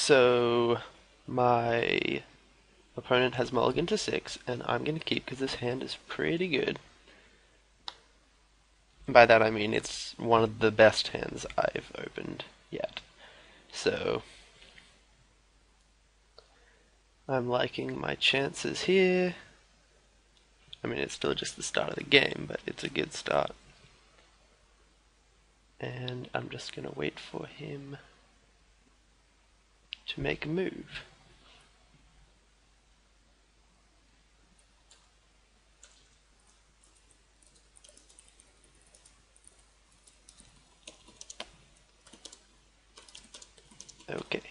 So my opponent has mulligan to 6, and I'm going to keep because this hand is pretty good. By that I mean it's one of the best hands I've opened yet. So I'm liking my chances here. I mean, it's still just the start of the game, but it's a good start. And I'm just going to wait for him to make a move. Okay.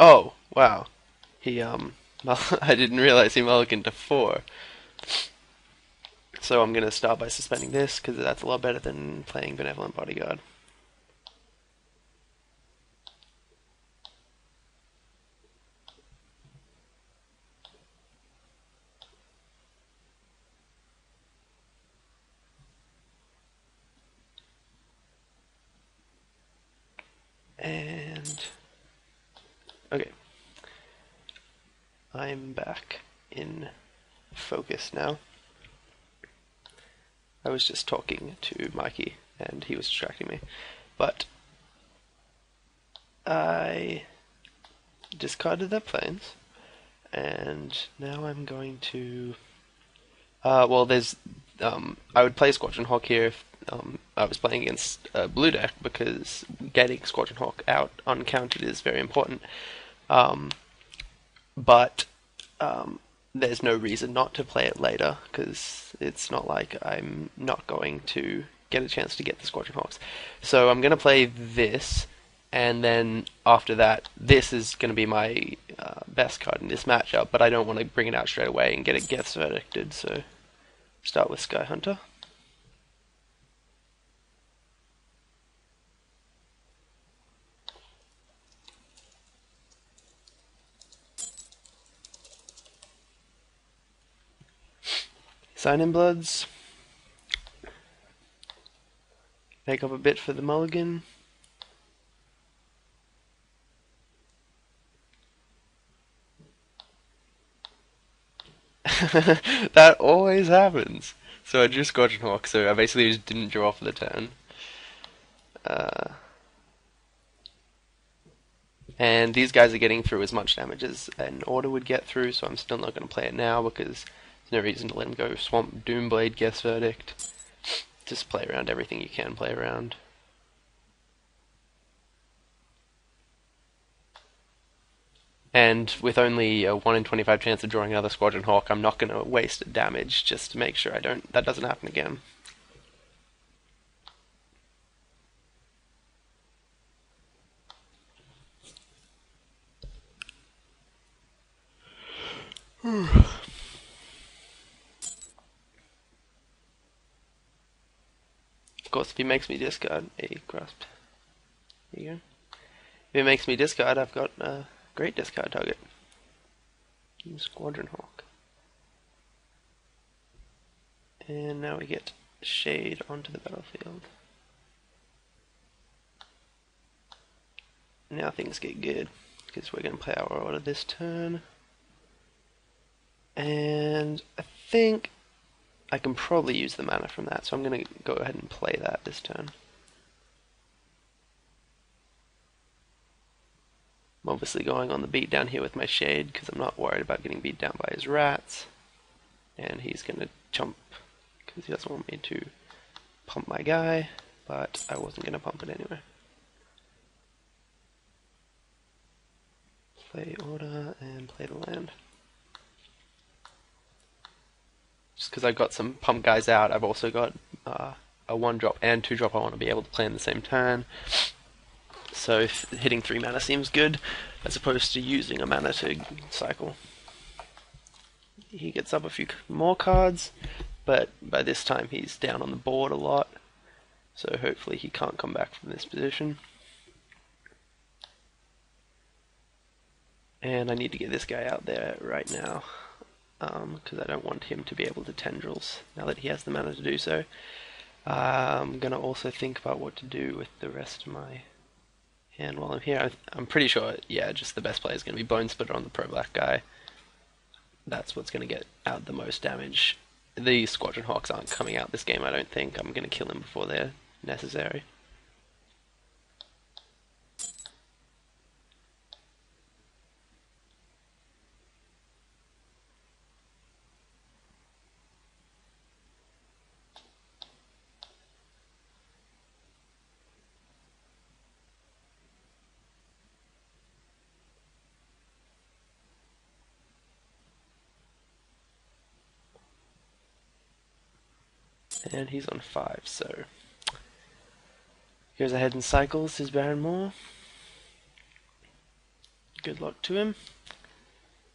Oh, wow. He, I didn't realize he mulliganed to 4. So I'm going to start by suspending this, because that's a lot better than playing Benevolent Bodyguard. And okay, I'm back in focus now. I was just talking to Mikey and he was distracting me, but I discarded their planes, and now I'm going to well, there's I would play Squadron Hawk here if I was playing against a blue deck, because getting Squadron Hawk out uncounted is very important. But there's no reason not to play it later, because it's not like I'm not going to get a chance to get the Squadron Hawks. So I'm going to play this, and then after that, this is going to be my best card in this matchup, but I don't want to bring it out straight away and get it Geth's verdicted, so start with Sky Hunter. Sign in Bloods. Make up a bit for the mulligan. That always happens. So I drew Squadron Hawk, so I basically just didn't draw for the turn. And these guys are getting through as much damage as an order would get through, so I'm still not going to play it now because there's no reason to let him go Swamp Doomblade Geth's Verdict. Just play around everything you can play around. And with only a 1 in 25 chance of drawing another Squadron Hawk, I'm not going to waste damage just to make sure that doesn't happen again. Of course, if he makes me discard a grasp, there you go. If he makes me discard, I've got a great discard target. Squadron Hawk. And now we get Shade onto the battlefield. Now things get good, because we're going to play our order this turn. And I think I can probably use the mana from that, so I'm going to go ahead and play that this turn. I'm obviously going on the beat down here with my Shade, because I'm not worried about getting beat down by his rats. And he's going to jump, because he doesn't want me to pump my guy, but I wasn't going to pump it anyway. Play order and play the land. Just because I've got some pump guys out, I've also got a 1-drop and 2-drop I want to be able to play in the same turn. So hitting 3 mana seems good, as opposed to using a mana to cycle. He gets up a few more cards, but by this time he's down on the board a lot. So hopefully he can't come back from this position. And I need to get this guy out there right now, because I don't want him to be able to tendrils now that he has the mana to do so. I'm going to also think about what to do with the rest of my hand while I'm here. I'm pretty sure, yeah, just the best play is going to be Bone Splitter on the Pro Black guy. That's what's going to get out the most damage. The Squadron Hawks aren't coming out this game, I don't think. I'm going to kill them before they're necessary. And he's on 5, so goes ahead and cycles his Baron Moor. Good luck to him.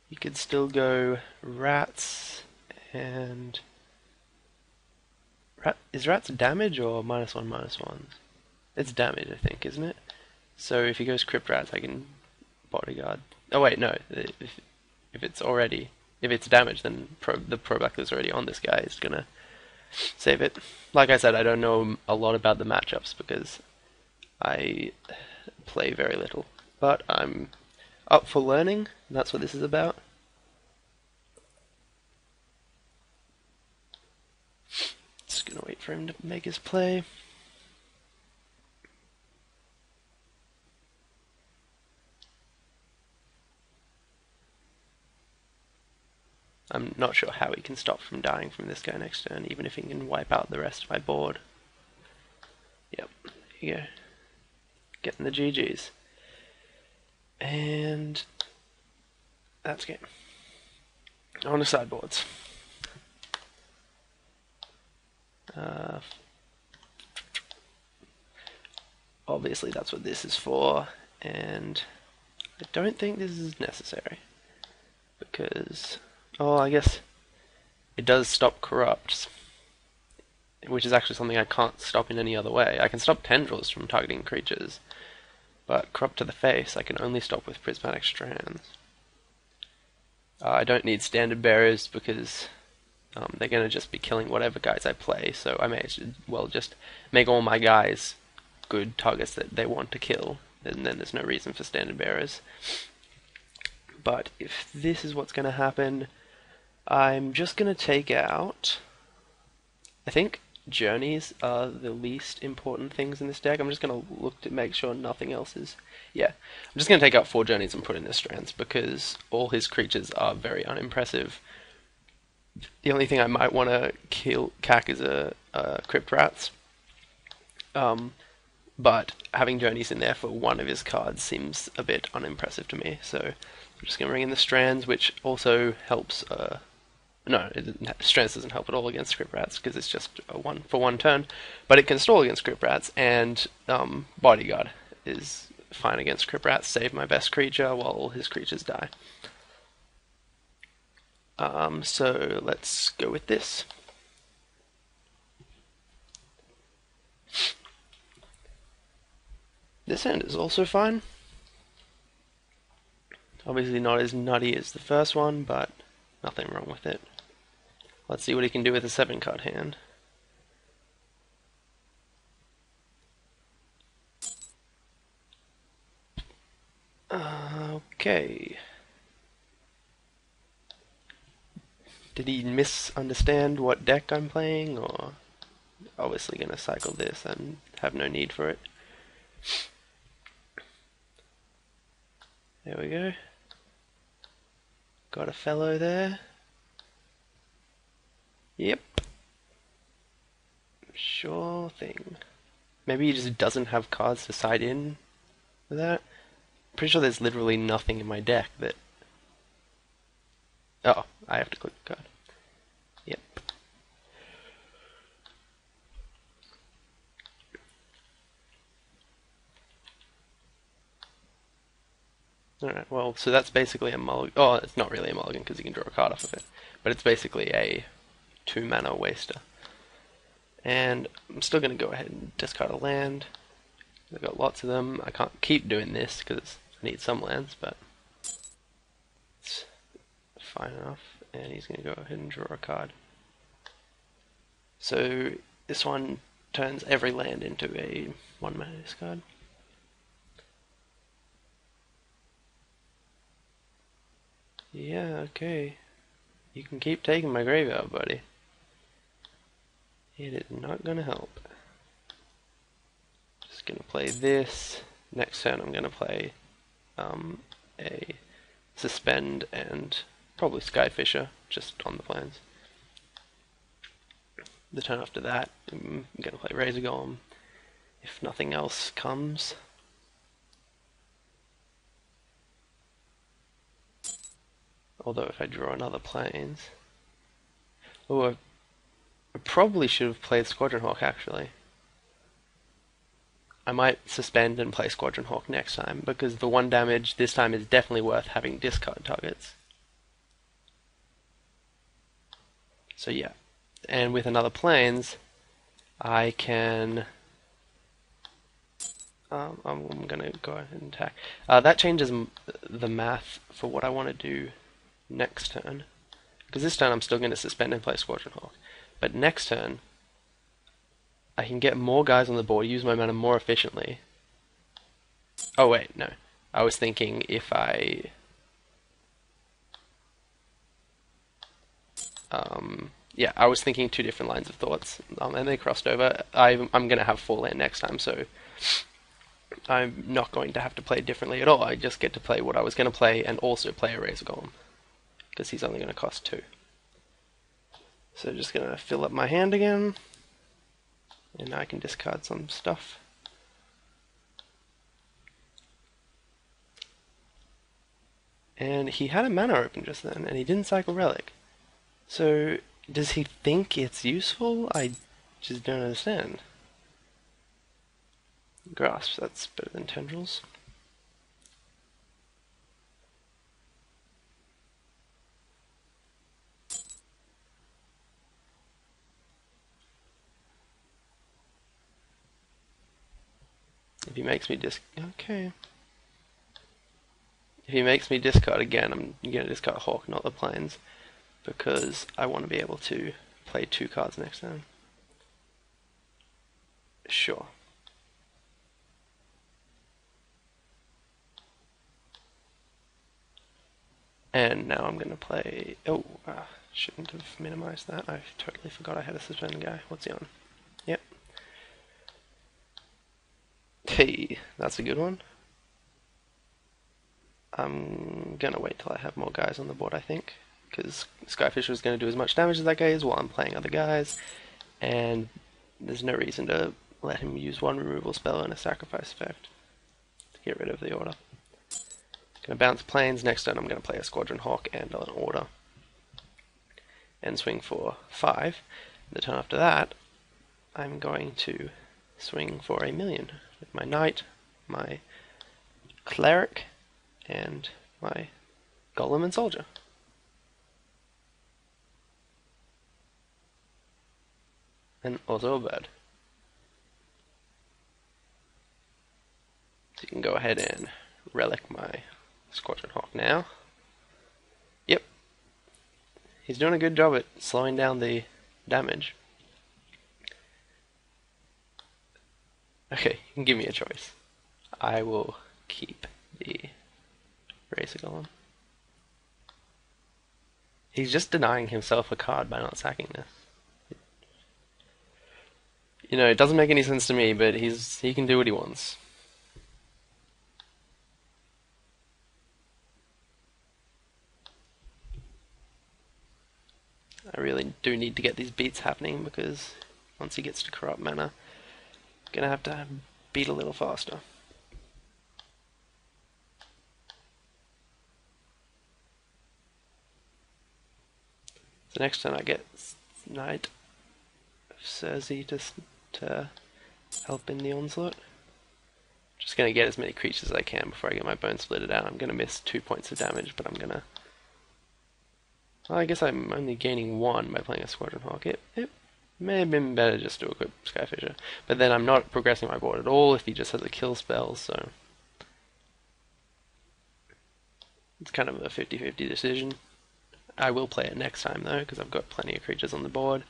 You could still go rats and is rats damage or -1/-1? It's damage, I think, isn't it? So if he goes crypt rats, I can bodyguard. Oh wait, no. If it's damage, then the Pro Black that's already on this guy is gonna save it. Like I said, I don't know a lot about the matchups because I play very little, but I'm up for learning. And that's what this is about. Just gonna wait for him to make his play. I'm not sure how he can stop from dying from this guy next turn, even if he can wipe out the rest of my board. Yep, here you go. Getting the GGs. And that's game. On to sideboards. Obviously that's what this is for, and I don't think this is necessary, because, oh, I guess it does stop corrupts, which is actually something I can't stop in any other way. I can stop tendrils from targeting creatures, but corrupt to the face I can only stop with prismatic strands. I don't need standard bearers because they're going to just be killing whatever guys I play, so I may as well just make all my guys good targets that they want to kill, and then there's no reason for standard bearers. But if this is what's going to happen, I'm just going to take out, I think journeys are the least important things in this deck. I'm just going to look to make sure nothing else is, yeah, I'm just going to take out 4 journeys and put in his strands because all his creatures are very unimpressive. The only thing I might want to kill cack is a crypt rats. But having journeys in there for one of his cards seems a bit unimpressive to me, so I'm just going to bring in the strands, which also helps, no, strands doesn't help at all against crypt rats, because it's just a 1 for 1 turn, but it can stall against crypt rats, and bodyguard is fine against crypt rats, save my best creature while all his creatures die. So let's go with this. This hand is also fine. Obviously not as nutty as the first one, but nothing wrong with it. Let's see what he can do with a 7-card hand. Okay. Did he misunderstand what deck I'm playing, or obviously gonna cycle this and have no need for it? There we go. Got a fellow there. Yep. Sure thing. Maybe he just doesn't have cards to side in with that. Pretty sure there's literally nothing in my deck that... Oh, I have to click the card. Yep. Alright, well, so that's basically a mulligan. Oh, it's not really a mulligan because you can draw a card off of it. But it's basically a 2-mana waster. And I'm still going to go ahead and discard a land. I've got lots of them. I can't keep doing this because I need some lands, but it's fine enough. And he's going to go ahead and draw a card. So this one turns every land into a 1-mana discard. Yeah, okay. You can keep taking my graveyard, buddy. It is not going to help. Just going to play this. Next turn I'm going to play a Suspend and probably Skyfisher, just on the plains. The turn after that, I'm going to play Razor Golem. If nothing else comes. Although if I draw another plains... Oh, I probably should have played Squadron Hawk actually. I might suspend and play Squadron Hawk next time, because the 1 damage this time is definitely worth having discard targets. So yeah, and with another plains, I can... I'm going to go ahead and attack. That changes the math for what I want to do next turn. Because this turn I'm still going to suspend and play Squadron Hawk. But next turn, I can get more guys on the board, use my mana more efficiently. Oh wait, no. I was thinking if I... yeah, I was thinking 2 different lines of thoughts, and they crossed over. I'm going to have 4 land next time, so I'm not going to have to play differently at all. I just get to play what I was going to play and also play a Razor Golem, because he's only going to cost 2. So just going to fill up my hand again, and I can discard some stuff. And he had a mana open just then, and he didn't cycle Relic. So, does he think it's useful? I just don't understand. Grasp, that's better than Tendrils. If he makes me okay. If he makes me discard again, I'm going to discard Hawk, not the plains, because I want to be able to play 2 cards next turn. Sure. And now I'm going to play... Oh, shouldn't have minimized that. I totally forgot I had a suspend guy. What's he on? Yep. Hey, that's a good one. I'm going to wait till I have more guys on the board, I think, because Skyfisher is going to do as much damage as that guy is while I'm playing other guys, and there's no reason to let him use 1 removal spell and a sacrifice effect to get rid of the order. Going to bounce plains. Next turn I'm going to play a Squadron Hawk and an order, and swing for 5. The turn after that, I'm going to swing for a 1,000,000 with my Knight, my Cleric, and my Golem and Soldier. And also a bird. So you can go ahead and relic my Squadron Hawk now. Yep. He's doing a good job at slowing down the damage. Okay, you can give me a choice. I will keep the Razor Golem. He's just denying himself a card by not sacking this. You know, it doesn't make any sense to me, but he can do what he wants. I really do need to get these beats happening, because once he gets to corrupt mana, I'm gonna have to beat a little faster. So next time I get Knight of Cersei to help in the onslaught. Just gonna get as many creatures as I can before I get my Bone Splitted out. I'm gonna miss 2 points of damage, but I'm gonna... Well, I guess I'm only gaining 1 by playing a Squadron Hawk. Yep. May have been better just to equip Skyfisher. But then I'm not progressing my board at all if he just has a kill spell, so it's kind of a 50-50 decision. I will play it next time though, because I've got plenty of creatures on the board.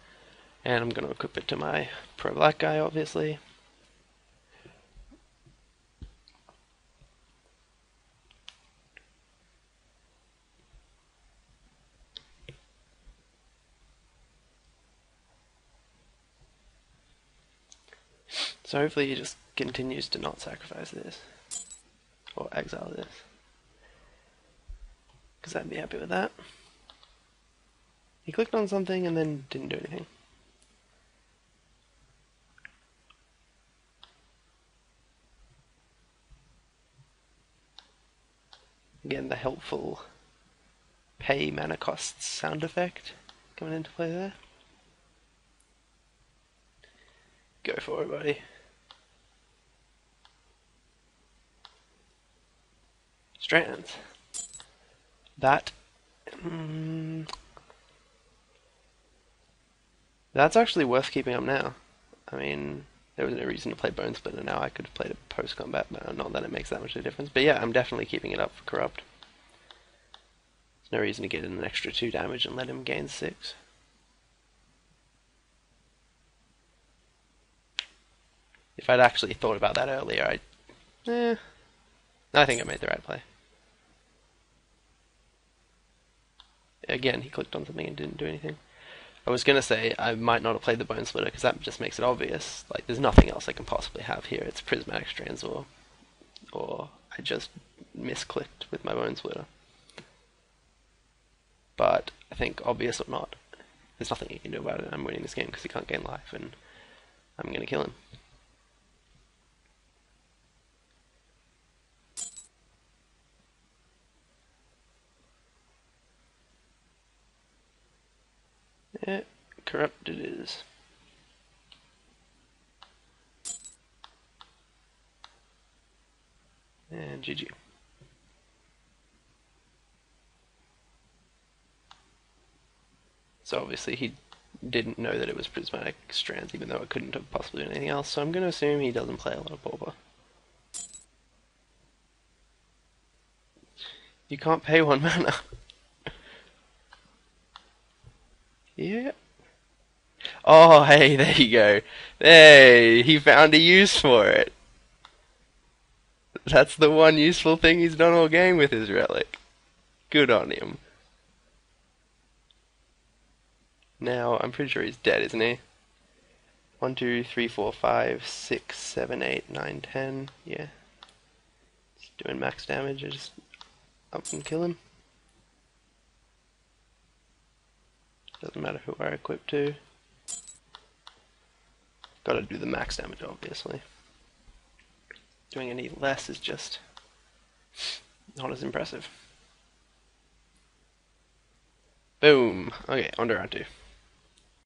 And I'm going to equip it to my pro-black guy, obviously. So hopefully he just continues to not sacrifice this. Or exile this. Because I'd be happy with that. He clicked on something and then didn't do anything. Again, the helpful pay mana costs sound effect coming into play there. Go for it, buddy. Strands. That... that's actually worth keeping up now. I mean, there was no reason to play Bone Splitter now. I could have played it post-combat, but not that it makes that much of a difference. But yeah, I'm definitely keeping it up for Corrupt. There's no reason to get in an extra 2 damage and let him gain 6. If I'd actually thought about that earlier, I think I made the right play. Again, he clicked on something and didn't do anything. I was going to say I might not have played the Bone Splitter because that just makes it obvious. Like, there's nothing else I can possibly have here. It's Prismatic Strands or I just misclicked with my Bone Splitter. But I think, obvious or not, there's nothing you can do about it. I'm winning this game because he can't gain life, and I'm going to kill him. Yeah, Corrupt it is. And GG. So obviously he didn't know that it was Prismatic Strands, even though it couldn't have possibly been anything else, so I'm going to assume he doesn't play a lot of Pauper. You can't pay 1 mana. Yeah. Oh, hey, there you go. Hey, he found a use for it. That's the one useful thing he's done all game with his relic. Good on him. Now, I'm pretty sure he's dead, isn't he? 1, 2, 3, 4, 5, 6, 7, 8, 9, 10. Yeah. He's doing max damage. I just up and kill him. Doesn't matter who I equip to. Gotta do the max damage, obviously. Doing any less is just not as impressive. Boom. Okay, on to round 2.